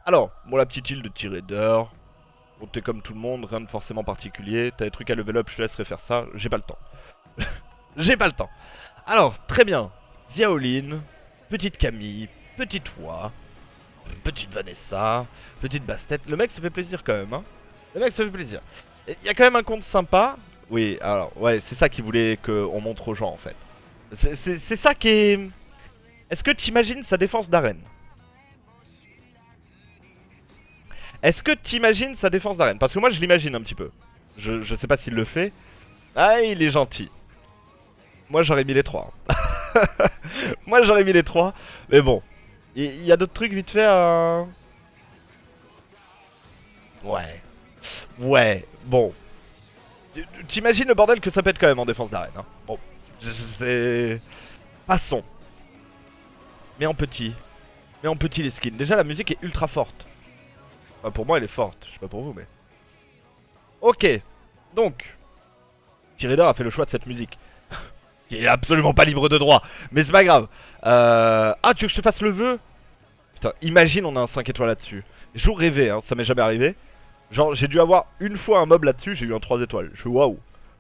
Alors, bon, la petite île de T-Raider. Bon, t'es comme tout le monde, rien de forcément particulier. T'as des trucs à level up, je te laisserai faire ça. J'ai pas le temps. J'ai pas le temps. Alors, très bien. Diaoline, petite Camille, petite Wa, petite Vanessa, petite Bastet. Le mec se fait plaisir quand même, hein. Le mec se fait plaisir. Il y a quand même un compte sympa. Oui, alors, ouais, c'est ça qu'il voulait qu'on montre aux gens en fait. C'est ça qui est. Est-ce que t'imagines sa défense d'arène? Est-ce que t'imagines sa défense d'arène? Parce que moi je l'imagine un petit peu. Je sais pas s'il le fait. Ah, il est gentil. Moi j'aurais mis les trois. Moi j'aurais mis les trois. Mais bon. Il y a d'autres trucs vite fait à... Ouais. Ouais. Bon. T'imagines le bordel que ça peut être quand même en défense d'arène. Hein. Bon. C'est... Passons. Mais en petit. Mais en petit les skins. Déjà la musique est ultra forte. Enfin, pour moi elle est forte. Je sais pas pour vous mais... Ok. Donc. T-Raider a fait le choix de cette musique. Qui est absolument pas libre de droit. Mais c'est pas grave. Ah, tu veux que je te fasse le vœu? Putain, imagine on a un 5 étoiles là-dessus. J'ai toujours rêvé, hein, ça m'est jamais arrivé. Genre, j'ai dû avoir une fois un mob là-dessus, j'ai eu un 3 étoiles. Je fais waouh.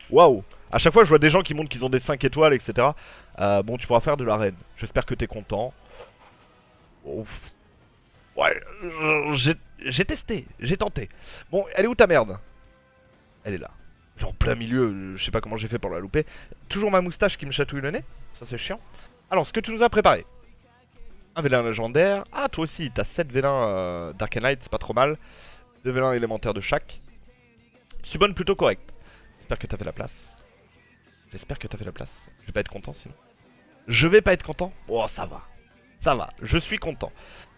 Waouh. À chaque fois, je vois des gens qui montrent qu'ils ont des 5 étoiles, etc. Bon, tu pourras faire de l'arène. J'espère que t'es content. Ouf. Ouais, j'ai testé, j'ai tenté. Bon, elle est où ta merde? Elle est là. En plein milieu, je sais pas comment j'ai fait pour la louper. Toujours ma moustache qui me chatouille le nez. Ça c'est chiant. Alors, ce que tu nous as préparé. Un vélin légendaire. Ah, toi aussi, t'as 7 vélins d'Arcanite, c'est pas trop mal. 2 vélins élémentaires de chaque. Subonne plutôt correct. J'espère que t'as fait la place. J'espère que t'as fait la place. Je vais pas être content sinon. Je vais pas être content. Oh, ça va. Ça va, je suis content.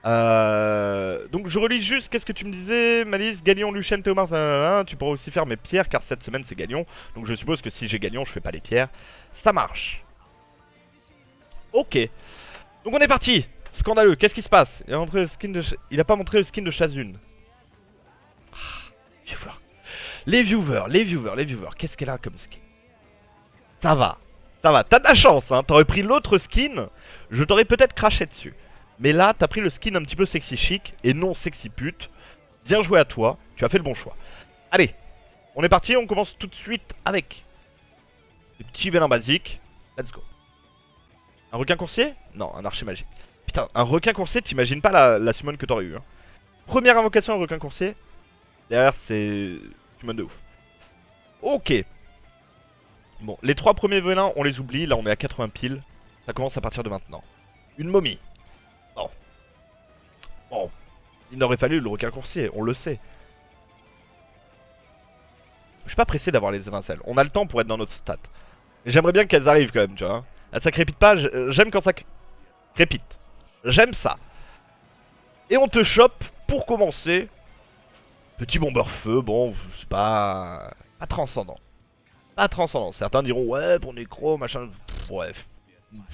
Donc je relis juste, qu'est-ce que tu me disais, Malice, Galion, Lucien, Théomars, tu pourras aussi faire mes pierres car cette semaine c'est Galion. Donc je suppose que si j'ai Galion, je fais pas les pierres. Ça marche. Ok. Donc on est parti. Scandaleux, qu'est-ce qui se passe? Il a pas montré le skin de Chazune. Ah, viewer. Les viewers. Qu'est-ce qu'elle a comme skin? Ça va. Ça va, t'as de la chance, hein. T'aurais pris l'autre skin, je t'aurais peut-être craché dessus. Mais là, t'as pris le skin un petit peu sexy chic et non sexy pute. Bien joué à toi, tu as fait le bon choix. Allez, on est parti, on commence tout de suite avec les petits vélins basiques. Let's go. Un requin coursier? Non, un archer magique. Putain, un requin coursier, t'imagines pas la summon que t'aurais eu. Hein. Première invocation, un requin coursier. Derrière, c'est summon de ouf. Ok. Bon, les 3 premiers vélins, on les oublie. Là, on est à 80 piles. Ça commence à partir de maintenant. Une momie. Bon. Bon. Il aurait fallu le requin coursier, on le sait. Je suis pas pressé d'avoir les étincelles. On a le temps pour être dans notre stat. Mais j'aimerais bien qu'elles arrivent quand même, tu vois. Là, ça crépite pas. J'aime quand ça crépite. J'aime ça. Et on te chope pour commencer. Petit bombeur feu. Bon, c'est pas transcendant. Pas transcendant. Certains diront ouais pour nécro machin. Pff, bref.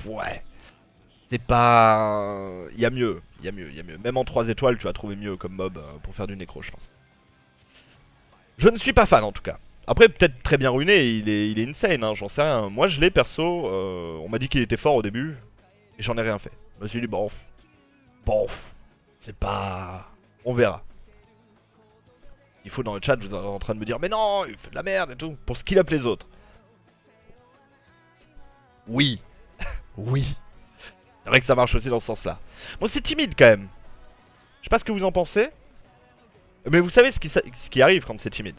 Ouais. C'est pas... Il y a mieux. Il y a mieux. Même en 3 étoiles tu vas trouver mieux comme mob pour faire du nécro je pense. Je ne suis pas fan en tout cas. Après peut-être très bien ruiné. Il est insane hein, j'en sais rien. Moi je l'ai perso. On m'a dit qu'il était fort au début. Et j'en ai rien fait. Je me suis dit bon. Bon. C'est pas... On verra. Il faut dans le chat, vous êtes en train de me dire mais non, il fait de la merde et tout. Pour ce qu'il up les autres. Oui. Oui. C'est vrai que ça marche aussi dans ce sens-là. Bon, c'est timide quand même. Je sais pas ce que vous en pensez. Mais vous savez ce qui arrive quand c'est timide.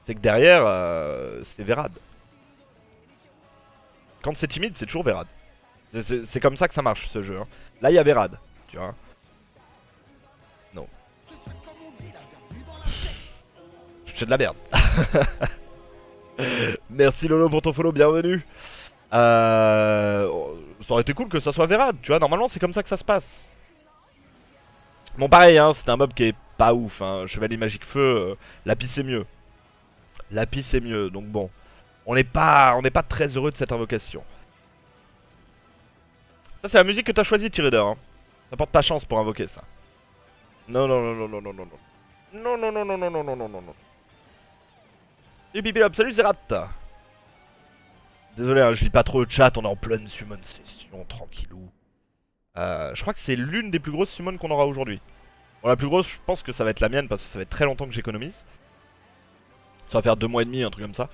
C'est que derrière, c'est Vérad. Quand c'est timide, c'est toujours Vérad. C'est comme ça que ça marche ce jeu. Hein. Là, il y a Vérad. Tu vois. Non. C'est de la merde. Merci Lolo pour ton follow, bienvenue. Ça aurait été cool que ça soit Vérad, tu vois, normalement c'est comme ça que ça se passe. Bon pareil, hein, c'est un mob qui est pas ouf, hein. Chevalier magique feu, Lapis c'est mieux. Lapis c'est mieux, donc bon. On n'est pas très heureux de cette invocation. Ça c'est la musique que t'as choisie T-Raider, hein. Ça porte pas chance pour invoquer ça. Non non non non non non non non. Non non non non non non non non non non. Et Bibilop, salut Zerat. Désolé, hein, je lis pas trop le chat, on est en pleine summon session, tranquillou. Je crois que c'est l'une des plus grosses summons qu'on aura aujourd'hui. Bon, la plus grosse, je pense que ça va être la mienne parce que ça va être très longtemps que j'économise. Ça va faire 2 mois et demi, un truc comme ça.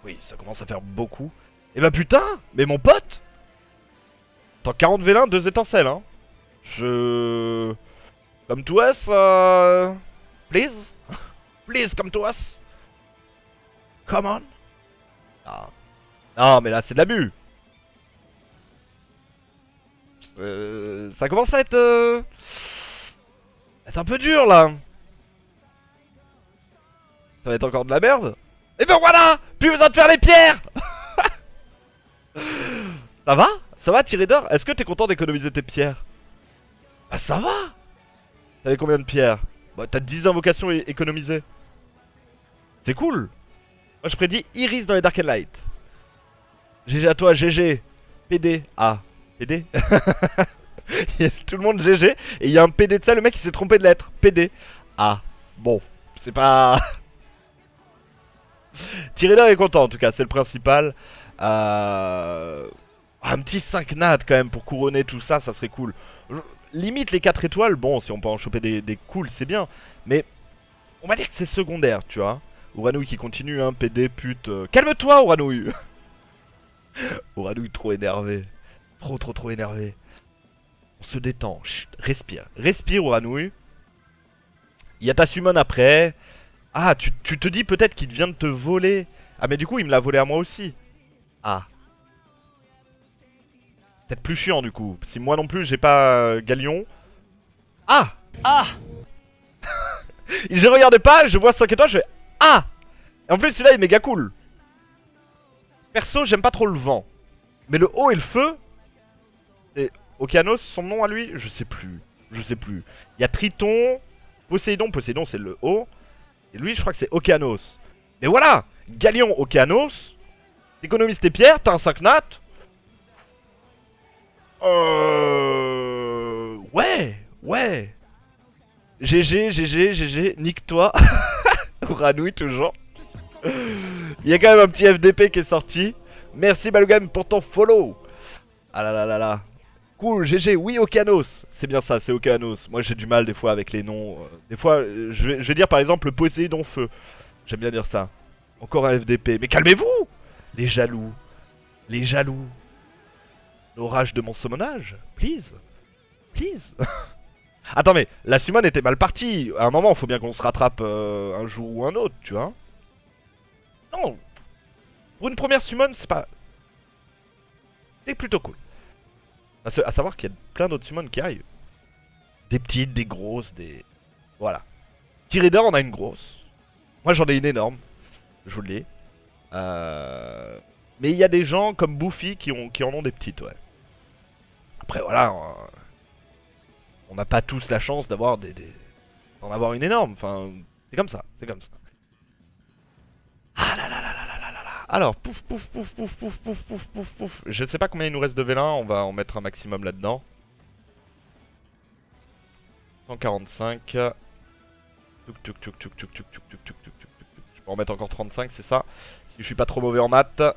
Oui, ça commence à faire beaucoup. Et bah putain, mais mon pote. Attends, 40 vélins, 2 étincelles, hein. Je... Come to us, please. Please, come to us. Come on. Ah. Non, mais là, c'est de l'abus. Ça commence à être un peu dur, là. Ça va être encore de la merde. Et ben voilà. Plus besoin de faire les pierres. Ça va? Ça va, tiré d'or? Est-ce que t'es content d'économiser tes pierres? Bah ça va. T'avais combien de pierres? Bah t'as 10 invocations économisées. C'est cool. Moi je prédis Iris dans les Dark and Light. GG à toi, GG. PD. Ah. PD. Tout le monde GG. Et il y a un PD de ça, le mec il s'est trompé de lettre. PD. Ah. Bon. C'est pas... Tyrider est content en tout cas, c'est le principal. Un petit 5 nat quand même pour couronner tout ça, ça serait cool. Limite les 4 étoiles, bon si on peut en choper des cools c'est bien. Mais on va dire que c'est secondaire, tu vois. Uranouille qui continue, hein, PD, pute. Calme-toi Uranouille. Uranouille trop énervé. Trop énervé. On se détend, chut, respire. Respire Uranouille. Il y a ta summon après. Ah, tu te dis peut-être qu'il vient de te voler. Ah, mais du coup, il me l'a volé à moi aussi. Ah. Peut-être plus chiant, du coup. Si moi non plus, j'ai pas Galion. Ah. Ah. Je regarde pas, je vois 5 étoiles, je fais ah. Et en plus, celui-là, il est méga cool. Perso, j'aime pas trop le vent. Mais le haut et le feu. Et Okeanos, son nom à lui, je sais plus. Je sais plus. Il y a Triton, Poséidon. Poséidon, c'est le haut. Et lui, je crois que c'est Okeanos. Mais voilà, Galion, Okeanos. T'économises tes pierres, t'as un 5 nat. Ouais. GG, nique-toi. Uranouille, toujours. Il y a quand même un petit FDP qui est sorti. Merci Balugam pour ton follow. Ah là. Cool, GG, oui Okeanos. C'est bien ça, c'est Okeanos. Moi j'ai du mal des fois avec les noms. Des fois, je vais dire par exemple le Poséidon Feu. J'aime bien dire ça. Encore un FDP. Mais calmez-vous. Les jaloux. L'orage de mon summonage. Please. Attends mais, la summon était mal partie. À un moment, faut bien qu'on se rattrape un jour ou un autre, tu vois. Non. Pour une première summon, c'est pas... C'est plutôt cool. À savoir qu'il y a plein d'autres summons qui arrivent. Des petites, des grosses, des... Voilà. Tiré d'or, on a une grosse. Moi, j'en ai une énorme. Je vous le dis. Mais il y a des gens comme Buffy qui en ont des petites, ouais. Après, voilà. On n'a pas tous la chance d'avoir d'en avoir une énorme. Enfin, c'est comme ça. Ah là là. Alors, pouf. Je sais pas combien il nous reste de vélin, on va en mettre un maximum là-dedans. 145. Je peux en mettre encore 35, c'est ça. Si je suis pas trop mauvais en maths. Je sais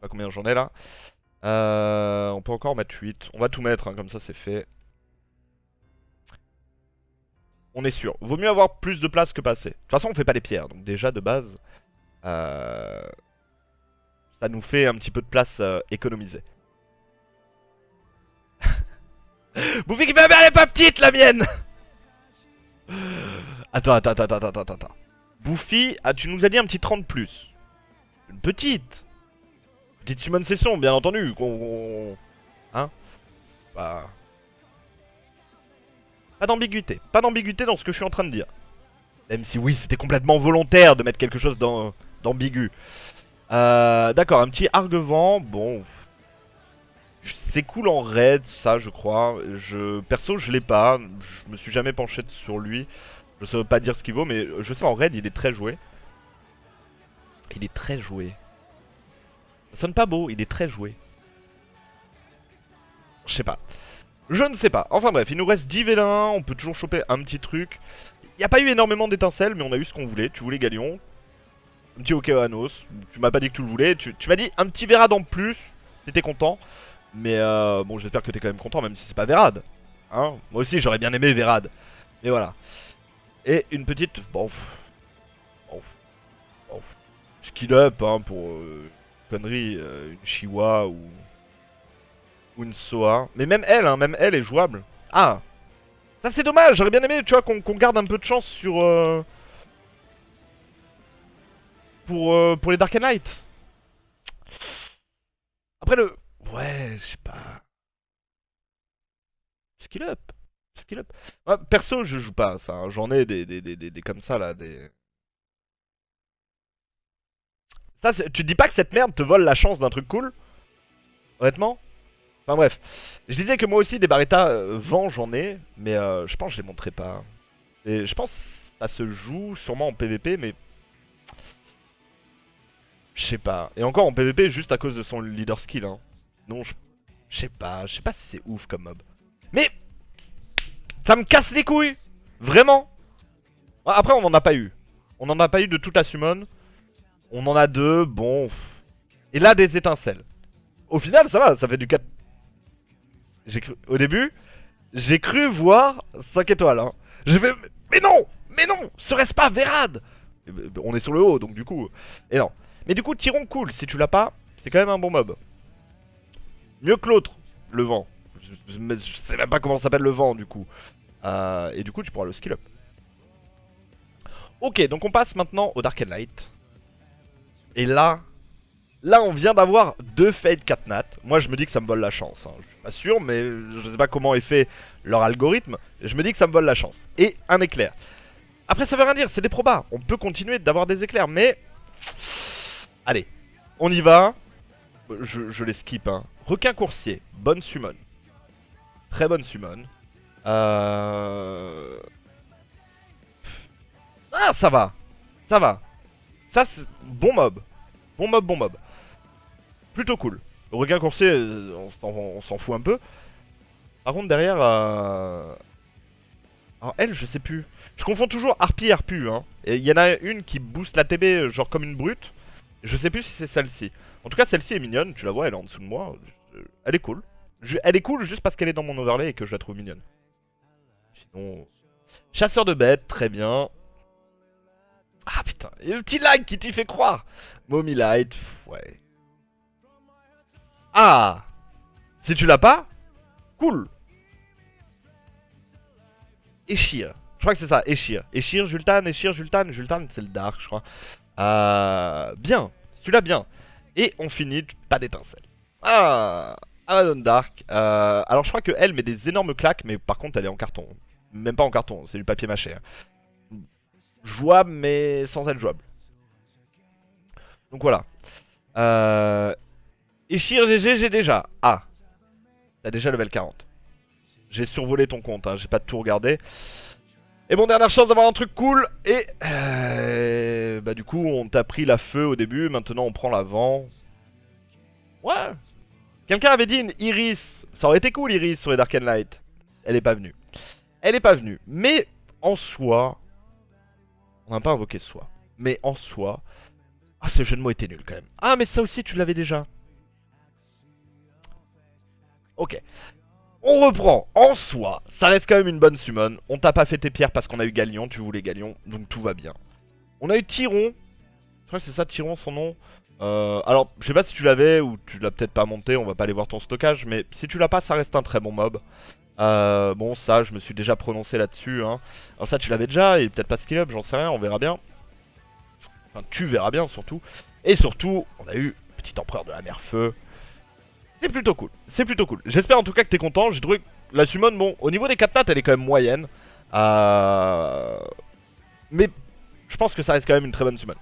pas combien j'en ai là. On peut encore en mettre 8. On va tout mettre, hein, comme ça c'est fait. On est sûr. Vaut mieux avoir plus de place que pas assez. De toute façon, on fait pas les pierres, donc déjà de base, ça nous fait un petit peu de place économisée. Bouffy qui fait bien, elle est pas petite la mienne. Attends. Bouffy, ah, tu nous as dit un petit 30 plus. Une petite summon session, bien entendu. Hein? Bah... Pas d'ambiguïté dans ce que je suis en train de dire. Même si oui, c'était complètement volontaire de mettre quelque chose d'ambigu. D'accord, un petit Argevent, bon... C'est cool en raid, ça je crois. Perso, je l'ai pas. Je me suis jamais penché sur lui. Je sais pas dire ce qu'il vaut, mais je sais en raid, il est très joué. Ça sonne pas beau, il est très joué. Je sais pas. Je ne sais pas. Enfin bref, il nous reste 10 vélins, on peut toujours choper un petit truc. Il n'y a pas eu énormément d'étincelles, mais on a eu ce qu'on voulait. Tu voulais Galion. Un petit Okeanos. Tu m'as pas dit que tu le voulais. Tu m'as dit un petit Vérad en plus. T'étais content. Mais bon, j'espère que t'es quand même content, même si c'est pas Vérad. Hein, moi aussi, j'aurais bien aimé Vérad. Mais voilà. Et une petite... Bon... Bon... Bon... Skill up, hein, pour... connerie, une Chiwa ou une Soa. Mais même elle est jouable. Ah, ça c'est dommage, j'aurais bien aimé, tu vois, qu'on garde un peu de chance sur... pour les Dark and Light. Après le... Ouais, je sais pas. Skill up. Skill up. Ouais, perso, je joue pas à ça, hein. J'en ai des comme ça, là, des... Ça, tu te dis pas que cette merde te vole la chance d'un truc cool? Honnêtement? Enfin bref. Je disais que moi aussi, des Barretta vent, j'en ai, mais je pense que je les montrerai pas. Et je pense que ça se joue sûrement en PVP, mais je sais pas. Et encore en PVP juste à cause de son leader skill, hein. Non, je sais pas. Je sais pas si c'est ouf comme mob. Mais ça me casse les couilles. Vraiment. Après, on en a pas eu. On en a pas eu de toute la summon. On en a deux, bon. Et là, des étincelles. Au final, ça va, ça fait du 4. J'ai cru... Au début, j'ai cru voir 5 étoiles, hein. J'ai fait... Mais non. Mais non. Serait-ce pas Vérad? On est sur le haut, donc du coup... Et non. Mais du coup, Tyron cool, si tu l'as pas, c'est quand même un bon mob. Mieux que l'autre, le vent. Je sais même pas comment ça s'appelle le vent, du coup. Et du coup, tu pourras le skill up. Ok, donc on passe maintenant au Dark and Light. Et là, on vient d'avoir deux Fade 4 Nat. Moi, je me dis que ça me vole la chance, hein. Je suis pas sûr, mais je sais pas comment est fait leur algorithme. Je me dis que ça me vole la chance. Et un éclair. Après, ça veut rien dire, c'est des probas. On peut continuer d'avoir des éclairs, mais... Allez, on y va. Je les skip, hein. Requin coursier, bonne summon. Très bonne summon. Ah, ça va. Ça va. Ça, c'est bon mob. Bon mob, bon mob. Plutôt cool. Le requin coursier, on s'en fout un peu. Par contre, derrière... Alors, elle, je sais plus. Je confonds toujours Harpie et Harpu, hein. Et il y en a une qui booste la TB, genre comme une brute. Je sais plus si c'est celle-ci. En tout cas, celle-ci est mignonne. Tu la vois, elle est en dessous de moi. Elle est cool. Elle est cool juste parce qu'elle est dans mon overlay et que je la trouve mignonne. Sinon... Chasseur de bêtes, très bien. Ah putain, il y a le petit lag qui t'y fait croire. Mommy Light, ouais. Ah, si tu l'as pas, cool. Eshir. Je crois que c'est ça, Eshir. Eshir, Jultan, Jultan c'est le Dark, je crois. Bien, si tu l'as bien. Et on finit, pas d'étincelle. Ah, Amadon Dark. Alors je crois que elle met des énormes claques, mais par contre elle est en carton. Même pas en carton, c'est du papier mâché, hein. Jouable, mais sans être jouable. Donc voilà. Eshir GG, j'ai déjà. Ah, t'as déjà level 40. J'ai survolé ton compte, hein, j'ai pas tout regardé. Et bon, dernière chance d'avoir un truc cool. Et bah du coup, on t'a pris la feu au début, maintenant on prend l'avant. Ouais. Quelqu'un avait dit une Iris. Ça aurait été cool, Iris, sur les Dark and Light. Elle est pas venue. Elle est pas venue. Mais en soi, on n'a pas invoqué soi. Mais en soi, ah, ce jeu de mots était nul quand même. Ah, mais ça aussi, tu l'avais déjà. Ok. On reprend, en soi, ça reste quand même une bonne summon. On t'a pas fait tes pierres parce qu'on a eu Galion, tu voulais Galion, donc tout va bien. On a eu Tyron, je crois que c'est ça Tyron son nom. Alors, je sais pas si tu l'avais ou tu l'as peut-être pas monté, on va pas aller voir ton stockage, mais si tu l'as pas, ça reste un très bon mob. Bon, ça, je me suis déjà prononcé là-dessus, hein. Alors ça, tu l'avais déjà, il est peut-être pas skill up, j'en sais rien, on verra bien. Enfin, tu verras bien surtout. Et surtout, on a eu Petit Empereur de la Mer Feu. C'est plutôt cool, c'est plutôt cool. J'espère en tout cas que t'es content. J'ai trouvé que la summon, bon, au niveau des 4 nattes, elle est quand même moyenne. Mais je pense que ça reste quand même une très bonne summon.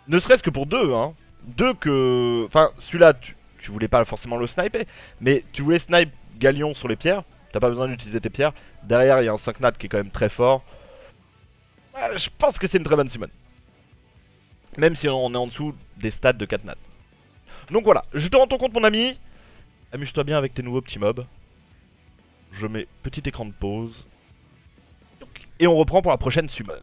Ne serait-ce que pour deux, hein. Deux que... Enfin, celui-là, tu voulais pas forcément le sniper, mais tu voulais snipe Galion sur les pierres. T'as pas besoin d'utiliser tes pierres. Derrière, il y a un 5 nat qui est quand même très fort. Je pense que c'est une très bonne summon. Même si on est en dessous des stats de 4 nat. Donc voilà, je te rends ton compte mon ami. Amuse-toi bien avec tes nouveaux petits mobs. Je mets petit écran de pause. Et on reprend pour la prochaine summon.